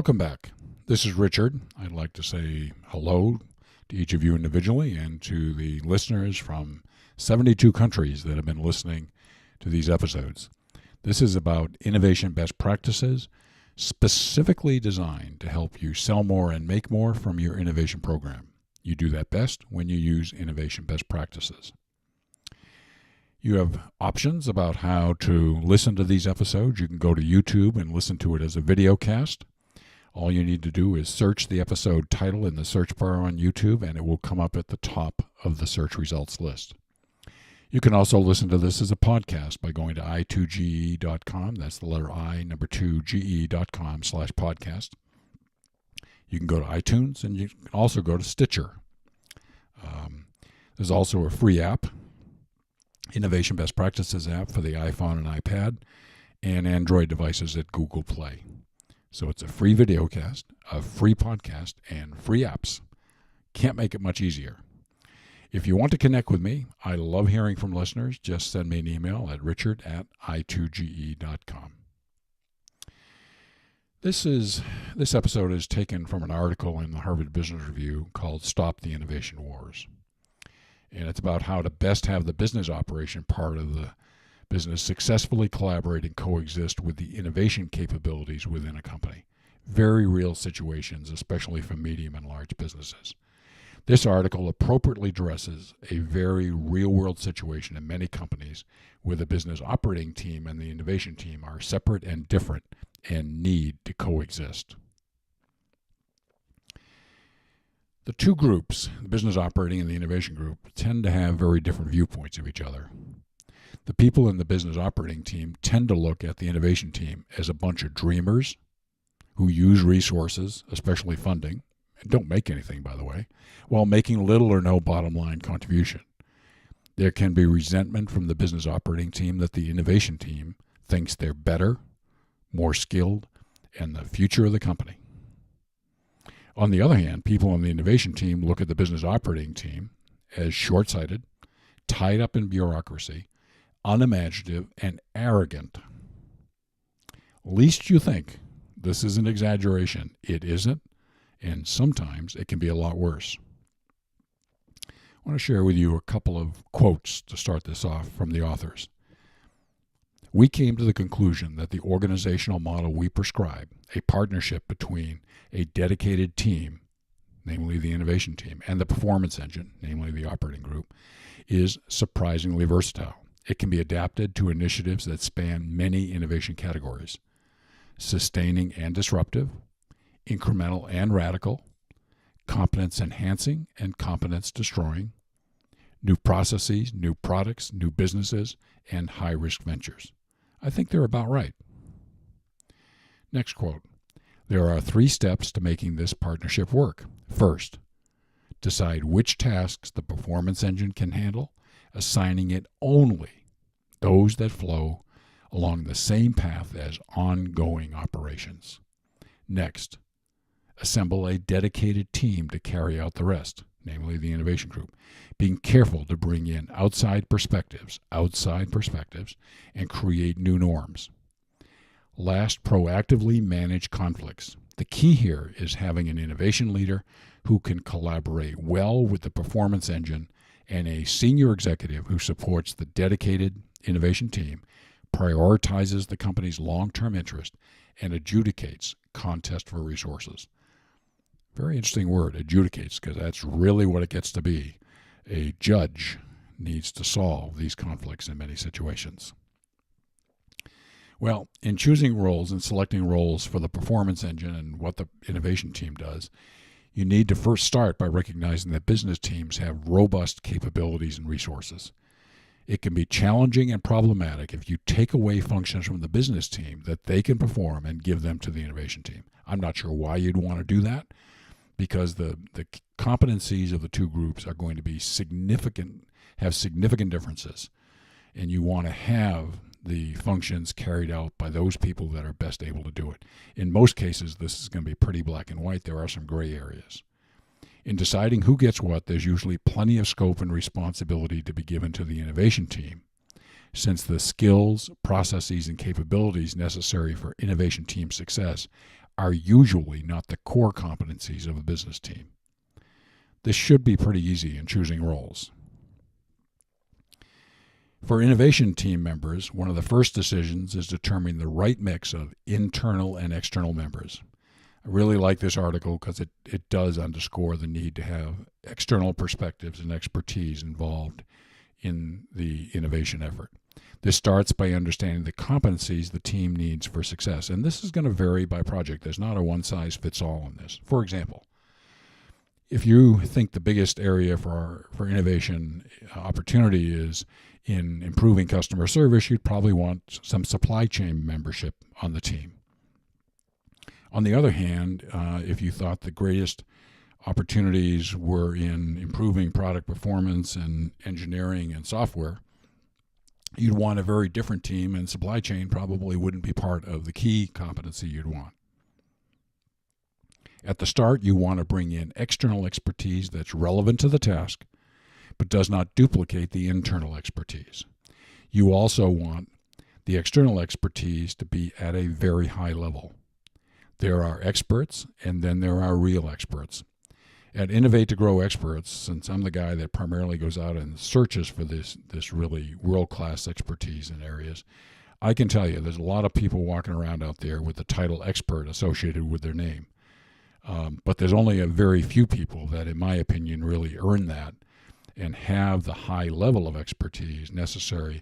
Welcome back. This is Richard. I'd like to say hello to each of you individually and to the listeners from 72 countries that have been listening to these episodes. This is about innovation best practices specifically designed to help you sell more and make more from your innovation program. You do that best when you use innovation best practices. You have options about how to listen to these episodes. You can go to YouTube and listen to it as a VideoCast. All you need to do is search the episode title in the search bar on YouTube, and it will come up at the top of the search results list. You can also listen to this as a podcast by going to i2ge.com. That's the letter I, number 2, ge.com/podcast. You can go to iTunes, and you can also go to Stitcher. There's also a free app, Innovation Best Practices app for the iPhone and iPad, and Android devices at Google Play. So it's a free videocast, a free podcast, and free apps. Can't make it much easier. If you want to connect with me, I love hearing from listeners. Just send me an email at richard@i2ge.com. This episode is taken from an article in the Harvard Business Review called Stop the Innovation Wars. And it's about how to best have the business operation part of the business successfully collaborate and coexist with the innovation capabilities within a company. Very real situations, especially for medium and large businesses. This article appropriately addresses a very real-world situation in many companies where the business operating team and the innovation team are separate and different and need to coexist. The two groups, the business operating and the innovation group, tend to have very different viewpoints of each other. The people in the business operating team tend to look at the innovation team as a bunch of dreamers who use resources, especially funding, and don't make anything, by the way, while making little or no bottom line contribution. There can be resentment from the business operating team that the innovation team thinks they're better, more skilled, and the future of the company. On the other hand, people on the innovation team look at the business operating team as short-sighted, tied up in bureaucracy, unimaginative, and arrogant. Least you think this is an exaggeration. It isn't, and sometimes it can be a lot worse. I want to share with you a couple of quotes to start this off from the authors. We came to the conclusion that the organizational model we prescribe, a partnership between a dedicated team, namely the innovation team, and the performance engine, namely the operating group, is surprisingly versatile. It can be adapted to initiatives that span many innovation categories: sustaining and disruptive, incremental and radical, competence enhancing and competence destroying, new processes, new products, new businesses, and high-risk ventures. I think they're about right. Next quote. There are 3 steps to making this partnership work. First, decide which tasks the performance engine can handle, assigning it only those that flow along the same path as ongoing operations. Next, assemble a dedicated team to carry out the rest, namely the innovation group, being careful to bring in outside perspectives, and create new norms. Last, proactively manage conflicts. The key here is having an innovation leader who can collaborate well with the performance engine and a senior executive who supports the dedicated innovation team, prioritizes the company's long-term interest, and adjudicates contest for resources. Very interesting word, adjudicates, because that's really what it gets to be. A judge needs to solve these conflicts in many situations. Well, in choosing roles and selecting roles for the performance engine and what the innovation team does, you need to first start by recognizing that business teams have robust capabilities and resources. It can be challenging and problematic if you take away functions from the business team that they can perform and give them to the innovation team. I'm not sure why you'd want to do that, because the competencies of the two groups are going to be have significant differences, and you want to have the functions carried out by those people that are best able to do it. In most cases, this is going to be pretty black and white. There are some gray areas. In deciding who gets what, there's usually plenty of scope and responsibility to be given to the innovation team, since the skills, processes, and capabilities necessary for innovation team success are usually not the core competencies of a business team. This should be pretty easy in choosing roles. For innovation team members, one of the first decisions is determining the right mix of internal and external members. I really like this article because it does underscore the need to have external perspectives and expertise involved in the innovation effort. This starts by understanding the competencies the team needs for success. And this is going to vary by project. There's not a one-size-fits-all on this. For example, if you think the biggest area for innovation opportunity is in improving customer service, you'd probably want some supply chain membership on the team. On the other hand, if you thought the greatest opportunities were in improving product performance and engineering and software, you'd want a very different team, and supply chain probably wouldn't be part of the key competency you'd want. At the start, you want to bring in external expertise that's relevant to the task, but does not duplicate the internal expertise. You also want the external expertise to be at a very high level. There are experts, and then there are real experts. At Innovate to Grow Experts, since I'm the guy that primarily goes out and searches for this really world-class expertise in areas, I can tell you there's a lot of people walking around out there with the title expert associated with their name. But there's only a very few people that, in my opinion, really earn that and have the high level of expertise necessary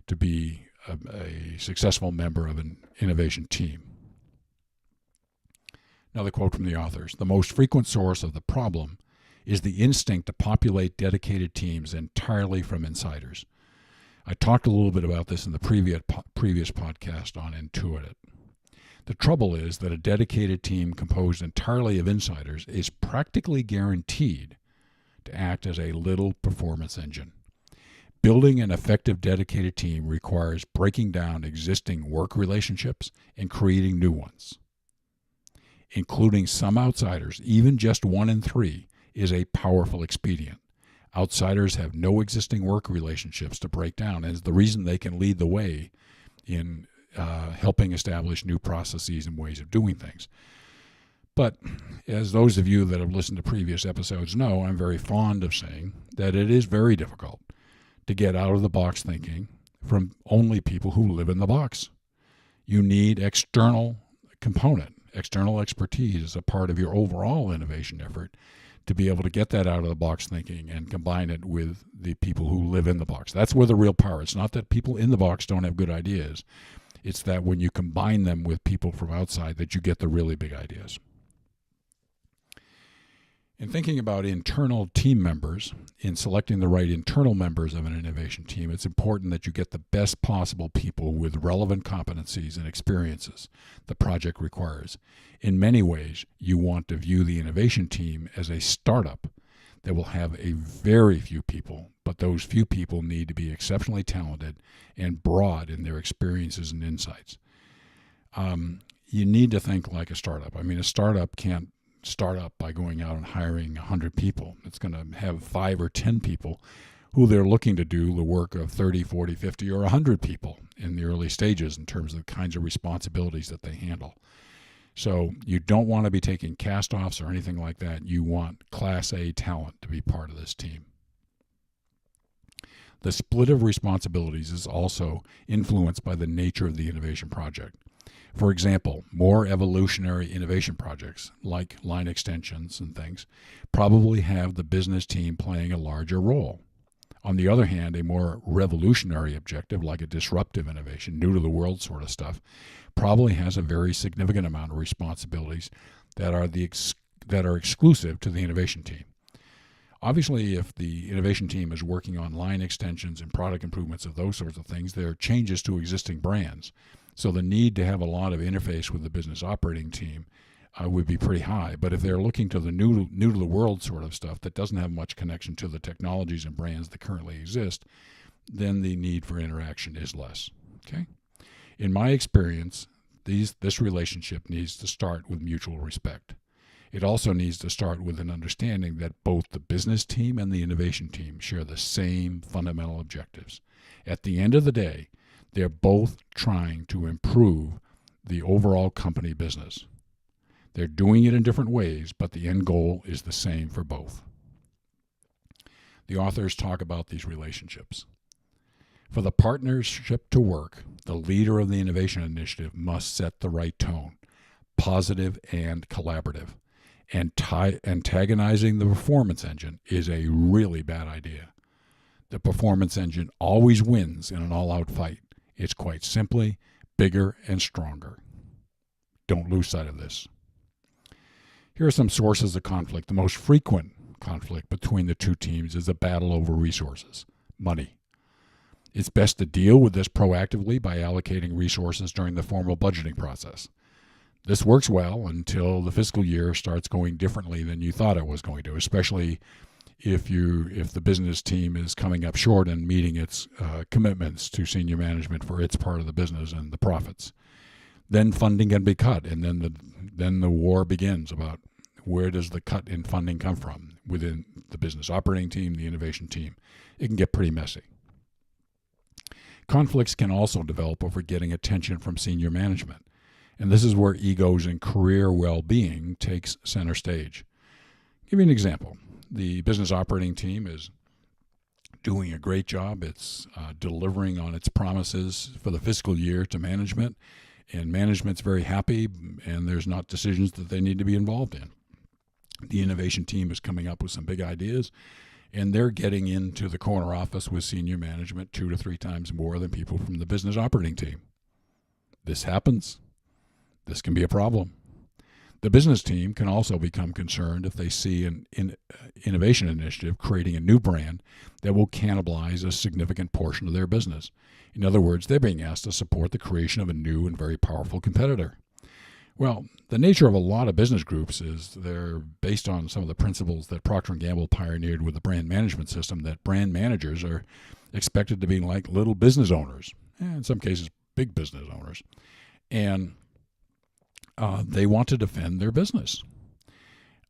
to be a successful member of an innovation team. Another quote from the authors: "The most frequent source of the problem is the instinct to populate dedicated teams entirely from insiders." I talked a little bit about this in the previous podcast on Intuit It. The trouble is that a dedicated team composed entirely of insiders is practically guaranteed to act as a little performance engine. Building an effective dedicated team requires breaking down existing work relationships and creating new ones. Including some outsiders, even just 1 in 3, is a powerful expedient. Outsiders have no existing work relationships to break down, and is the reason they can lead the way in helping establish new processes and ways of doing things. But as those of you that have listened to previous episodes know, I'm very fond of saying that it is very difficult to get out of the box thinking from only people who live in the box. You need external expertise as a part of your overall innovation effort to be able to get that out of the box thinking and combine it with the people who live in the box. That's where the real power is. It's not that people in the box don't have good ideas. It's that when you combine them with people from outside that you get the really big ideas. In thinking about internal team members, in selecting the right internal members of an innovation team, it's important that you get the best possible people with relevant competencies and experiences the project requires. In many ways, you want to view the innovation team as a startup that will have a very few people, but those few people need to be exceptionally talented and broad in their experiences and insights. You need to think like a startup. I mean, a startup can't start up by going out and hiring 100 people. It's going to have 5 or 10 people who they're looking to do the work of 30, 40, 50, or 100 people in the early stages in terms of the kinds of responsibilities that they handle. So you don't want to be taking cast-offs or anything like that. You want Class A talent to be part of this team. The split of responsibilities is also influenced by the nature of the innovation project. For example, more evolutionary innovation projects, like line extensions and things, probably have the business team playing a larger role. On the other hand, a more revolutionary objective, like a disruptive innovation, new to the world sort of stuff, probably has a very significant amount of responsibilities that are exclusive to the innovation team. Obviously, if the innovation team is working on line extensions and product improvements of those sorts of things, there are changes to existing brands. So the need to have a lot of interface with the business operating team would be pretty high. But if they're looking to the new to the world sort of stuff that doesn't have much connection to the technologies and brands that currently exist, then the need for interaction is less. Okay? In my experience, this relationship needs to start with mutual respect. It also needs to start with an understanding that both the business team and the innovation team share the same fundamental objectives. At the end of the day, they're both trying to improve the overall company business. They're doing it in different ways, but the end goal is the same for both. The authors talk about these relationships. For the partnership to work, the leader of the innovation initiative must set the right tone, positive and collaborative. Antagonizing the performance engine is a really bad idea. The performance engine always wins in an all-out fight. It's quite simply bigger and stronger. Don't lose sight of this. Here are some sources of conflict. The most frequent conflict between the two teams is a battle over resources, money. It's best to deal with this proactively by allocating resources during the formal budgeting process. This works well until the fiscal year starts going differently than you thought it was going to, especially if the business team is coming up short and meeting its commitments to senior management for its part of the business and the profits. Then funding can be cut, and then the war begins about where does the cut in funding come from within the business operating team, the innovation team. It can get pretty messy. Conflicts can also develop over getting attention from senior management, and this is where egos and career well-being takes center stage. I'll give you an example. The business operating team is doing a great job. It's delivering on its promises for the fiscal year to management, and management's very happy, and there's not decisions that they need to be involved in. The innovation team is coming up with some big ideas, and they're getting into the corner office with senior management 2 to 3 times more than people from the business operating team. This happens. This can be a problem. The business team can also become concerned if they see an innovation initiative creating a new brand that will cannibalize a significant portion of their business. In other words, they're being asked to support the creation of a new and very powerful competitor. Well, the nature of a lot of business groups is they're based on some of the principles that Procter & Gamble pioneered with the brand management system, that brand managers are expected to be like little business owners, and in some cases big business owners. And they want to defend their business.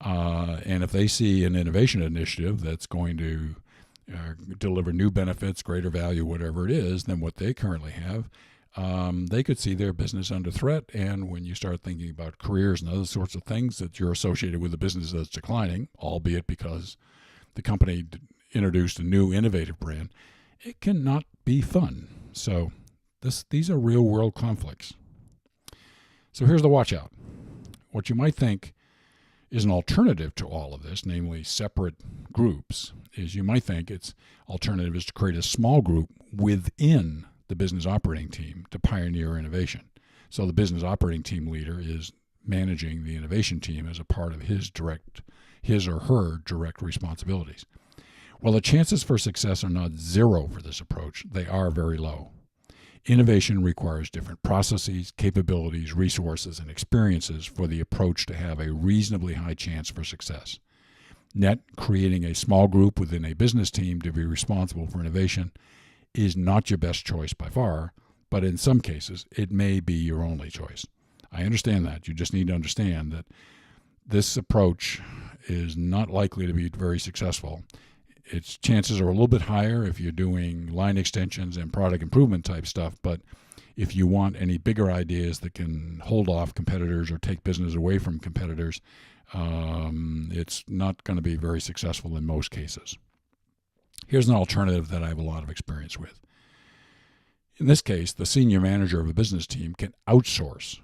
And if they see an innovation initiative that's going to deliver new benefits, greater value, whatever it is, than what they currently have, they could see their business under threat. And when you start thinking about careers and other sorts of things that you're associated with a business that's declining, albeit because the company introduced a new innovative brand, it cannot be fun. So these are real world conflicts. So here's the watch out. What you might think is an alternative to all of this, namely separate groups, is you might think its alternative is to create a small group within the business operating team to pioneer innovation. So the business operating team leader is managing the innovation team as a part of his or her direct responsibilities. Well, the chances for success are not zero for this approach. They are very low. Innovation requires different processes, capabilities, resources, and experiences for the approach to have a reasonably high chance for success. Creating a small group within a business team to be responsible for innovation is not your best choice by far, but in some cases, it may be your only choice. I understand that. You just need to understand that this approach is not likely to be very successful. Its chances are a little bit higher if you're doing line extensions and product improvement type stuff, but if you want any bigger ideas that can hold off competitors or take business away from competitors, it's not going to be very successful in most cases. Here's an alternative that I have a lot of experience with. In this case, the senior manager of a business team can outsource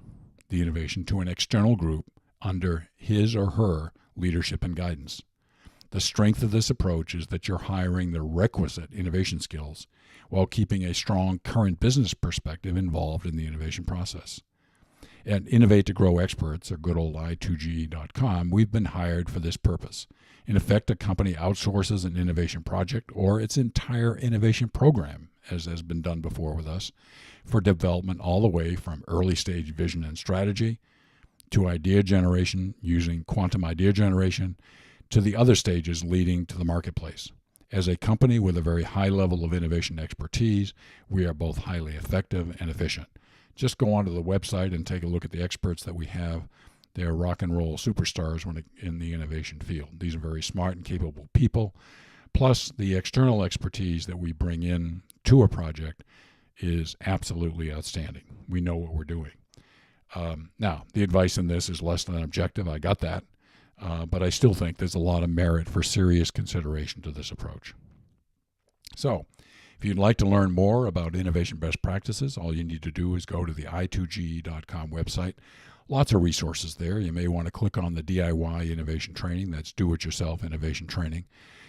the innovation to an external group under his or her leadership and guidance. The strength of this approach is that you're hiring the requisite innovation skills while keeping a strong current business perspective involved in the innovation process. At Innovate to Grow Experts, or good old i2g.com, we've been hired for this purpose. In effect, a company outsources an innovation project or its entire innovation program, as has been done before with us, for development all the way from early stage vision and strategy to idea generation using quantum idea generation to the other stages leading to the marketplace. As a company with a very high level of innovation expertise, we are both highly effective and efficient. Just go onto the website and take a look at the experts that we have. They're rock and roll superstars in the innovation field. These are very smart and capable people. Plus, the external expertise that we bring in to a project is absolutely outstanding. We know what we're doing. Now, the advice in this is less than objective. I got that. But I still think there's a lot of merit for serious consideration to this approach. So, if you'd like to learn more about innovation best practices, all you need to do is go to the i2ge.com website. Lots of resources there. You may want to click on the DIY innovation training. That's do-it-yourself innovation training.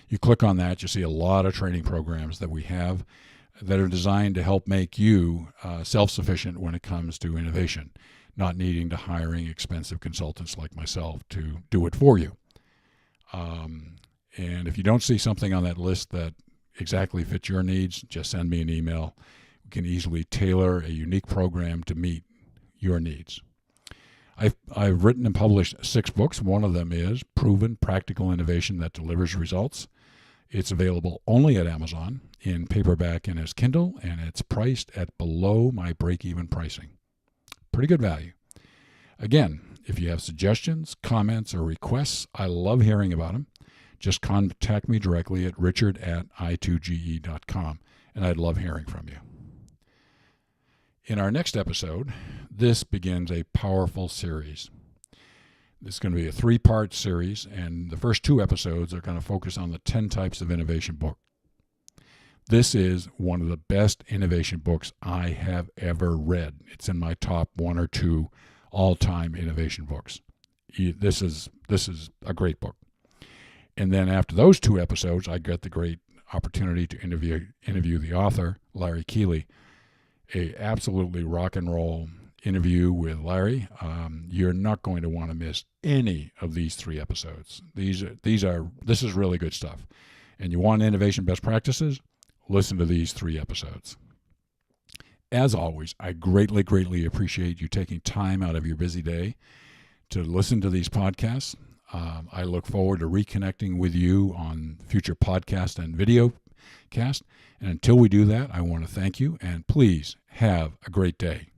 You click on that, you see a lot of training programs that we have that are designed to help make you self-sufficient when it comes to innovation, not needing to hiring expensive consultants like myself to do it for you. And if you don't see something on that list that exactly fits your needs, just send me an email. We can easily tailor a unique program to meet your needs. I've written and published 6 books. One of them is Proven Practical Innovation That Delivers Results. It's available only at Amazon in paperback and as Kindle, and it's priced at below my break-even pricing. Pretty good value. Again, if you have suggestions, comments, or requests, I love hearing about them. Just contact me directly at richard@i2ge.com, and I'd love hearing from you. In our next episode, this begins a powerful series. It's going to be a 3-part series, and the first 2 episodes are going to focus on the 10 types of innovation book. This is one of the best innovation books I have ever read. It's in my top 1 or 2 all-time innovation books. This is a great book. And then after those 2 episodes, I get the great opportunity to interview the author, Larry Keeley. A absolutely rock and roll interview with Larry. You're not going to want to miss any of these 3 episodes. This is really good stuff. And you want innovation best practices? Listen to these 3 episodes. As always, I greatly, greatly appreciate you taking time out of your busy day to listen to these podcasts. I look forward to reconnecting with you on future podcast and video cast. And until we do that, I want to thank you, and please have a great day.